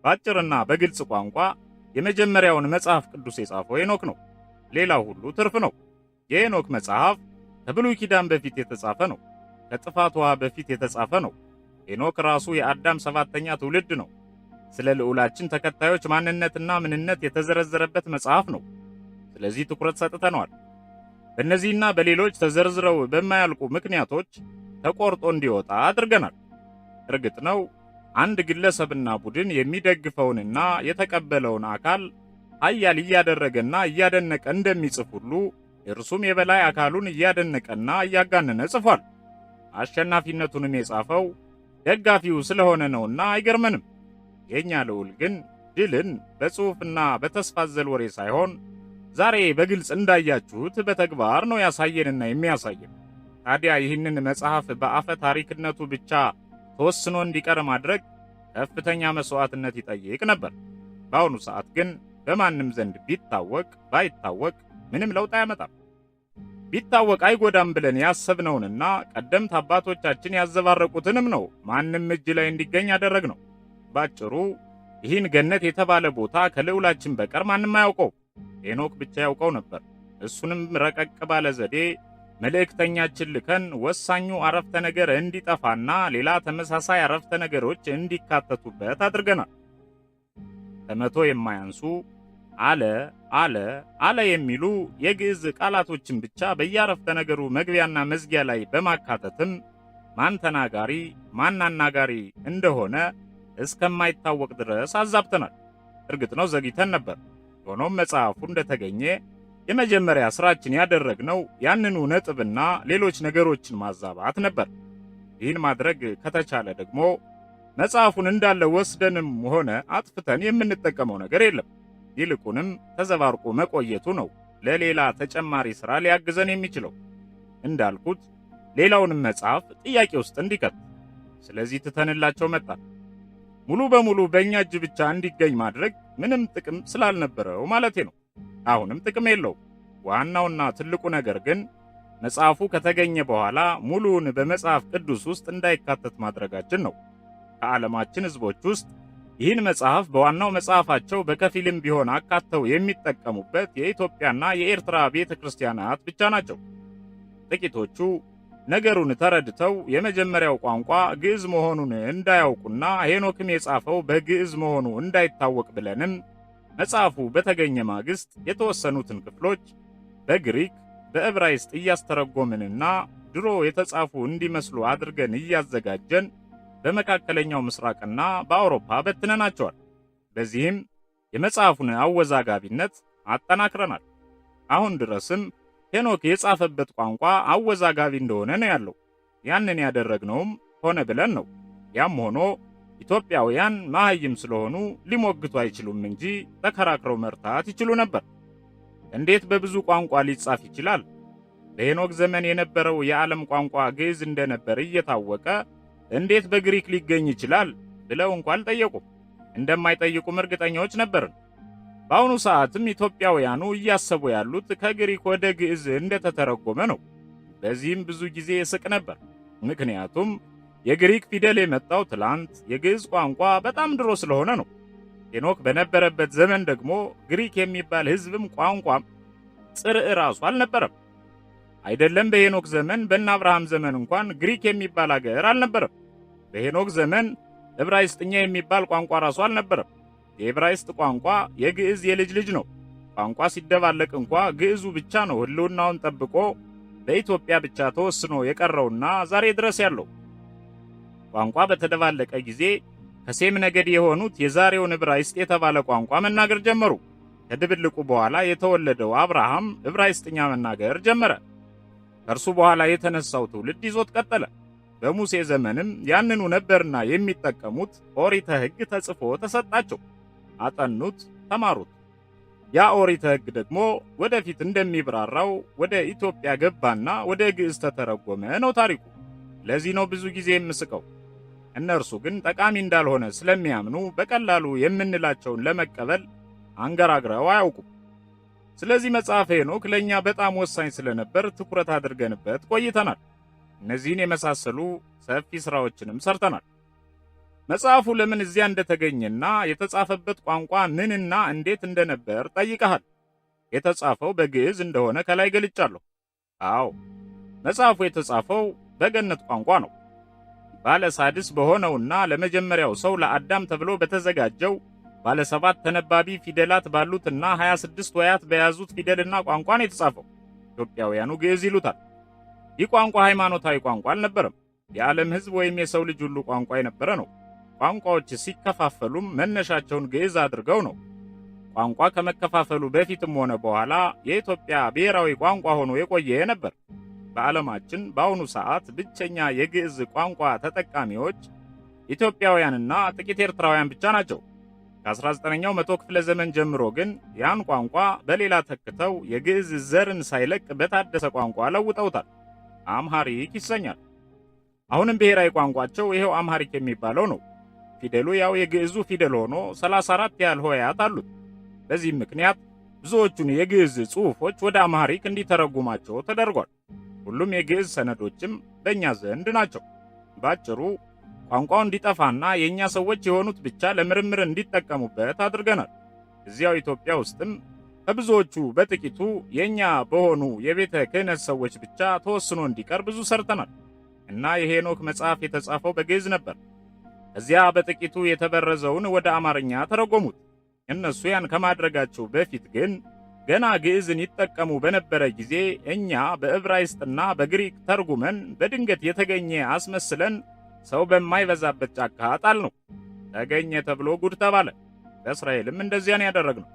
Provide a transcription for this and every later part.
በአጭርና በግልጽ ቋንቋ የመጀመሪያውን መጽሐፍ ቅዱስ የጻፈው ሄኖክ ነው። ሌላው ሁሉ ትርፍ ነው። የሄኖክ መጽሐፍ ከብሉይ ኪዳን በፊት የተጻፈ ነው። ከጥፋት ውሃ በፊት የተጻፈ ነው። ሄኖክ ራሱ የአዳም 7ኛ ትውልድ ነው። ስለ ልዑላችን ተከታዮች ማንነትና ምንነት የተዘረዘረበት መጽሐፍ ነው። ስለዚህ ትኩረት ሰጥተነዋል። በእነዚህና በሌሎች ተዘርዝረው በማያልቁ ምክንያቶች ተቆርጦ እንዲወጣ አድርገናል። እርግጥ ነው አንድ ግለሰብና ቡድን የሚደግፈውንና የተቀበለውን አካል ኃያል እያደረገና እያደነቀ እንደሚጽፍ ሁሉ እርሱም የበላይ አካሉን እያደነቀና እያጋነነ ጽፏል። አሸናፊነቱንም የጻፈው ደጋፊው ስለሆነ ነውና አይገርመንም። የኛ ልዑል ግን ድልን በጽሑፍና በተስፋ አዘል ወሬ ሳይሆን ዛሬ በግልጽ እንዳያችሁት በተግባር ነው ያሳየንና የሚያሳየን። ታዲያ ይህንን መጽሐፍ በአፈ ታሪክነቱ ብቻ ተወስኖ እንዲቀር ማድረግ ከፍተኛ መስዋዕትነት ይጠይቅ ነበር። በአሁኑ ሰዓት ግን በማንም ዘንድ ቢታወቅ ባይታወቅ ምንም ለውጥ አያመጣም። ቢታወቅ አይጎዳም ብለን ያሰብነውንና ቀደምት አባቶቻችን ያዘባረቁትንም ነው ማንም እጅ ላይ እንዲገኝ ያደረግነው። ባጭሩ ይህን ገነት የተባለ ቦታ ከልዑላችን በቀር ማንም አያውቀው። ሄኖክ ብቻ ያውቀው ነበር። እሱንም ረቀቅ ባለ ዘዴ መልእክተኛችን ልከን ወሳኙ አረፍተ ነገር እንዲጠፋና ሌላ ተመሳሳይ አረፍተ ነገሮች እንዲካተቱበት አድርገናል። ከመቶ የማያንሱ አለ አለ አለ የሚሉ የግዕዝ ቃላቶችን ብቻ በየአረፍተ ነገሩ መግቢያና መዝጊያ ላይ በማካተትም ማን ተናጋሪ ማን አናጋሪ እንደሆነ እስከማይታወቅ ድረስ አዛብተናል። እርግጥ ነው ዘግይተን ነበር። ሆኖም መጽሐፉ እንደተገኘ የመጀመሪያ ስራችን ያደረግነው ያንኑ ነጥብና ሌሎች ነገሮችን ማዛባት ነበር። ይህን ማድረግ ከተቻለ ደግሞ መጽሐፉን እንዳለ ወስደንም ሆነ አጥፍተን የምንጠቀመው ነገር የለም። ይልቁንም ተዘባርቆ መቆየቱ ነው ለሌላ ተጨማሪ ስራ ሊያግዘን የሚችለው። እንዳልኩት ሌላውንም መጽሐፍ ጥያቄ ውስጥ እንዲከት። ስለዚህ ትተንላቸው መጣን። ሙሉ በሙሉ በእኛ እጅ ብቻ እንዲገኝ ማድረግ ምንም ጥቅም ስላልነበረው ማለቴ ነው። አሁንም ጥቅም የለው። ዋናውና ትልቁ ነገር ግን መጽሐፉ ከተገኘ በኋላ ሙሉውን በመጽሐፍ ቅዱስ ውስጥ እንዳይካተት ማድረጋችን ነው። ከዓለማችን ሕዝቦች ውስጥ ይህን መጽሐፍ በዋናው መጽሐፋቸው በከፊልም ቢሆን አካተው የሚጠቀሙበት የኢትዮጵያና የኤርትራ ቤተ ክርስቲያናት ብቻ ናቸው። ጥቂቶቹ ነገሩን ተረድተው የመጀመሪያው ቋንቋ ግዕዝ መሆኑን እንዳያውቁና ሄኖክም የጻፈው በግዕዝ መሆኑ እንዳይታወቅ ብለንም መጽሐፉ በተገኘ ማግስት የተወሰኑትን ክፍሎች በግሪክ በዕብራይስጥ እያስተረጎምንና ድሮ የተጻፉ እንዲመስሉ አድርገን እያዘጋጀን በመካከለኛው ምስራቅና በአውሮፓ በትነናቸዋል። በዚህም የመጽሐፉን አወዛጋቢነት አጠናክረናል። አሁን ድረስም ሄኖክ የጻፈበት ቋንቋ አወዛጋቢ እንደሆነ ነው ያለው። ያንን ያደረግነውም ሆነ ብለን ነው። ያም ሆኖ ኢትዮጵያውያን መሃይም ስለሆኑ ሊሞግቱ አይችሉም እንጂ ተከራክረው መርታት ይችሉ ነበር። እንዴት በብዙ ቋንቋ ሊጻፍ ይችላል? በሄኖክ ዘመን የነበረው የዓለም ቋንቋ ግዕዝ እንደነበር እየታወቀ እንዴት በግሪክ ሊገኝ ይችላል ብለው እንኳን አልጠየቁም። እንደማይጠይቁም እርግጠኞች ነበርን። በአሁኑ ሰዓትም ኢትዮጵያውያኑ እያሰቡ ያሉት ከግሪክ ወደ ግዕዝ እንደተተረጎመ ነው። በዚህም ብዙ ጊዜ እስቅ ነበር። ምክንያቱም የግሪክ ፊደል የመጣው ትላንት፣ የግዕዝ ቋንቋ በጣም ድሮ ስለሆነ ነው። ሄኖክ በነበረበት ዘመን ደግሞ ግሪክ የሚባል ሕዝብም ቋንቋም ጽርዕ ራሱ አልነበረም። አይደለም በሄኖክ ዘመን፣ በእነ አብርሃም ዘመን እንኳን ግሪክ የሚባል አገር አልነበረም። በሄኖክ ዘመን ዕብራይስጥኛ የሚባል ቋንቋ ራሱ አልነበረም። የዕብራይስጥ ቋንቋ የግዕዝ የልጅ ልጅ ነው። ቋንቋ ሲደባለቅ እንኳ ግዕዙ ብቻ ነው ሕልውናውን ጠብቆ በኢትዮጵያ ብቻ ተወስኖ የቀረውና ዛሬ ድረስ ያለው። ቋንቋ በተደባለቀ ጊዜ ከሴም ነገድ የሆኑት የዛሬውን ዕብራይስጥ የተባለ ቋንቋ መናገር ጀመሩ። ከድብልቁ በኋላ የተወለደው አብርሃም ዕብራይስጥኛ መናገር ጀመረ። ከእርሱ በኋላ የተነሳው ትውልድ ይዞት ቀጠለ። በሙሴ ዘመንም ያንኑ ነበርና የሚጠቀሙት ኦሪተ ሕግ ተጽፎ ተሰጣቸው። አጠኑት፣ ተማሩት። ያ ኦሪተ ሕግ ደግሞ ወደፊት እንደሚብራራው ወደ ኢትዮጵያ ገባና ወደ ግዕዝ ተተረጎመ ነው ታሪኩ። ለዚህ ነው ብዙ ጊዜ የምስቀው። እነርሱ ግን ጠቃሚ እንዳልሆነ ስለሚያምኑ በቀላሉ የምንላቸውን ለመቀበል አንገራግረው አያውቁም። ስለዚህ መጽሐፈ ሄኖክ ለእኛ በጣም ወሳኝ ስለነበር ትኩረት አድርገንበት ቆይተናል። እነዚህን የመሳሰሉ ሰፊ ሥራዎችንም ሰርተናል። መጽሐፉ ለምን እዚያ እንደተገኘና የተጻፈበት ቋንቋ ምንና እንዴት እንደነበር ጠይቀሃል። የተጻፈው በግዕዝ እንደሆነ ከላይ ገልጫለሁ። አዎ፣ መጽሐፉ የተጻፈው በገነት ቋንቋ ነው። ባለ ሳድስ በሆነውና ለመጀመሪያው ሰው ለአዳም ተብሎ በተዘጋጀው ባለ 7 ተነባቢ ፊደላት ባሉትና 26 ወያት በያዙት ፊደልና ቋንቋ ነው የተጻፈው። ኢትዮጵያውያኑ ግዕዝ ይሉታል። ይህ ቋንቋ ሃይማኖታዊ ቋንቋ አልነበረም። የዓለም ሕዝብ ወይም የሰው ልጅ ሁሉ ቋንቋ የነበረ ነው። ቋንቋዎች ሲከፋፈሉም መነሻቸውን ግዕዝ አድርገው ነው። ቋንቋ ከመከፋፈሉ በፊትም ሆነ በኋላ የኢትዮጵያ ብሔራዊ ቋንቋ ሆኖ የቆየ ነበር። በዓለማችን በአሁኑ ሰዓት ብቸኛ የግዕዝ ቋንቋ ተጠቃሚዎች ኢትዮጵያውያንና ጥቂት ኤርትራውያን ብቻ ናቸው። ከ19ኛው መቶ ክፍለ ዘመን ጀምሮ ግን ያን ቋንቋ በሌላ ተክተው የግዕዝ ዘርን ሳይለቅ በታደሰ ቋንቋ ለውጠውታል። አምሃሪክ ይሰኛል። አሁንም ብሔራዊ ቋንቋቸው ይሄው አምሃሪክ የሚባለው ነው። ፊደሉ ያው የግዕዙ ፊደል ሆኖ 34 ያህል ሆሄያት አሉት። በዚህም ምክንያት ብዙዎቹን የግዕዝ ጽሑፎች ወደ አምሃሪክ እንዲተረጉማቸው ተደርጓል። ሁሉም የግዕዝ ሰነዶችም በእኛ ዘንድ ናቸው። ባጭሩ ቋንቋው እንዲጠፋና የእኛ ሰዎች የሆኑት ብቻ ለምርምር እንዲጠቀሙበት አድርገናል። እዚያው ኢትዮጵያ ውስጥም ከብዙዎቹ በጥቂቱ የእኛ በሆኑ የቤተ ክህነት ሰዎች ብቻ ተወስኖ እንዲቀር ብዙ ሰርተናል እና የሄኖክ መጽሐፍ የተጻፈው በግዕዝ ነበር። እዚያ በጥቂቱ የተበረዘውን ወደ አማርኛ ተረጎሙት። እነሱ ያን ከማድረጋቸው በፊት ግን ገና ግዕዝን ይጠቀሙ በነበረ ጊዜ እኛ በዕብራይስጥና በግሪክ ተርጉመን በድንገት የተገኘ አስመስለን ሰው በማይበዛበት ጫካ ጣል ነው። ተገኘ ተብሎ ጉድ ተባለ። በእስራኤልም እንደዚያን ያደረግነው።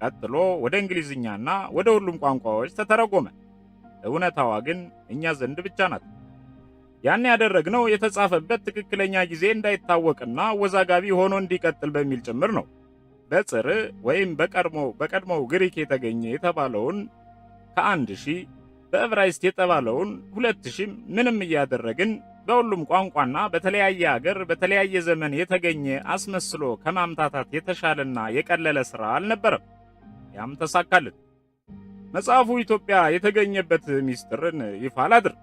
ቀጥሎ ወደ እንግሊዝኛና ወደ ሁሉም ቋንቋዎች ተተረጎመ። እውነታዋ ግን እኛ ዘንድ ብቻ ናት። ያን ያደረግነው የተጻፈበት ትክክለኛ ጊዜ እንዳይታወቅና ወዛጋቢ ሆኖ እንዲቀጥል በሚል ጭምር ነው። በጽር ወይም በቀድሞው ግሪክ የተገኘ የተባለውን ከ1000 በዕብራይስጥ የተባለውን 2000 ምንም እያደረግን በሁሉም ቋንቋና በተለያየ አገር በተለያየ ዘመን የተገኘ አስመስሎ ከማምታታት የተሻለና የቀለለ ሥራ አልነበረም። ያም ተሳካልን። መጽሐፉ ኢትዮጵያ የተገኘበት ምስጢርን ይፋ አላድርግ።